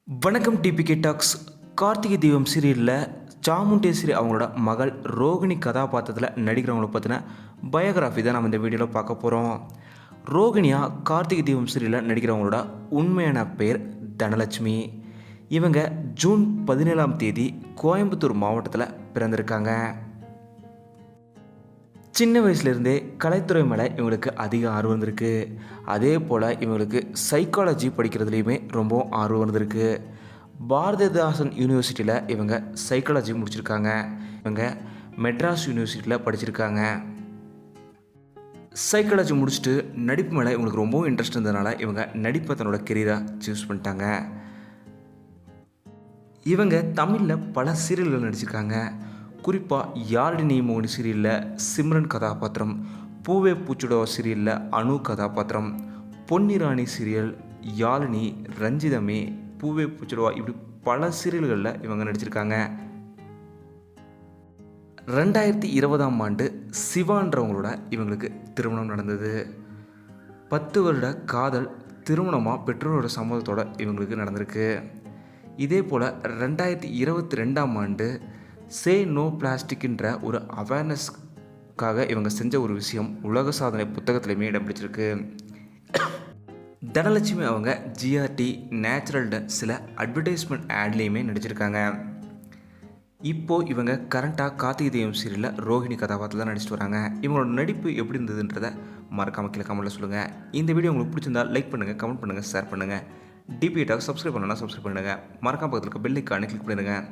வணக்கம் DPK tax. Karthigai Deepam சீரியலில் சாமுண்டேஸ்வரி அவங்களோட மகள் ரோகிணி கதாபாத்திரத்தில் நடிக்கிறவங்கள பற்றின பயோகிராஃபி தான் நம்ம இந்த வீடியோவில் பார்க்க போகிறோம். ரோகிணியா கார்த்திகை தீபம் சீரியலில் நடிக்கிறவங்களோட உண்மையான பெயர் தனலட்சுமி. இவங்க ஜூன் 17 கோயம்புத்தூர் மாவட்டத்தில் பிறந்திருக்காங்க. சின்ன வயசுலேருந்தே கலைத்துறை மேலே இவங்களுக்கு அதிக ஆர்வம் இருந்திருக்கு. அதே போல் இவங்களுக்கு சைக்காலஜி படிக்கிறதுலையுமே ரொம்ப ஆர்வம் இருந்திருக்கு. பாரதிதாசன் யூனிவர்சிட்டியில் இவங்க சைக்காலஜி முடிச்சிருக்காங்க. இவங்க மெட்ராஸ் யூனிவர்சிட்டியில் படிச்சிருக்காங்க. சைக்காலஜி முடிச்சுட்டு நடிப்பு மேலே இவங்களுக்கு ரொம்பவும் இன்ட்ரெஸ்ட் இருந்ததுனால இவங்க நடிப்பை தன்னோட கெரியராக சூஸ் பண்ணிட்டாங்க. இவங்க தமிழில் பல சீரியல்கள் நடிச்சிருக்காங்க. குறிப்பாக யாழினி மோகனி சீரியலில் சிம்ரன் கதாபாத்திரம், பூவே பூச்சுடோ சீரியலில் அனு கதாபாத்திரம், பொன்னிராணி சீரியல், யாழினி, ரஞ்சிதமே, பூவே பூச்சுடவா இப்படி பல சீரியல்களில் இவங்க நடிச்சிருக்காங்க. 2020 சிவான்றவங்களோட இவங்களுக்கு திருமணம் நடந்தது. 10 வருட காதல் திருமணமாக பெற்றோரோட சம்மதத்தோடு இவங்களுக்கு நடந்திருக்கு. இதே போல் 2022 சே நோ பிளாஸ்டிக்ன்ற ஒரு அவேர்னஸ்க்காக இவங்க செஞ்ச ஒரு விஷயம் உலக சாதனை புத்தகத்திலையுமே இடம் பிடிச்சிருக்கு. தனலட்சுமி அவங்க ஜிஆர்டி நேச்சுரல்ட சில அட்வர்டைஸ்மெண்ட் ஆட்லேயுமே நடிச்சிருக்காங்க. இப்போது இவங்க கரண்ட்டாக கார்த்திகை தீபம் சீரியலில் ரோஹிணி கதாபாத்திரத்தில் தான் நடிச்சிட்டு வராங்க. இவங்களோட நடிப்பு எப்படி இருந்ததுன்றதை மறக்காமல் கீழே கமெண்ட்டில் சொல்லுங்கள். இந்த வீடியோ உங்களுக்கு பிடிச்சிருந்தால் லைக் பண்ணுங்கள், கமெண்ட் பண்ணுங்கள், ஷேர் பண்ணுங்கள். டிபி டாக் சப்ஸ்கிரைப் பண்ணணும்னா சப்ஸ்கிரைப் பண்ணுங்கள். மறக்காம பக்கத்தில் இருக்க பெல் ஐக்கானை கிளிக் பண்ணுங்கள்.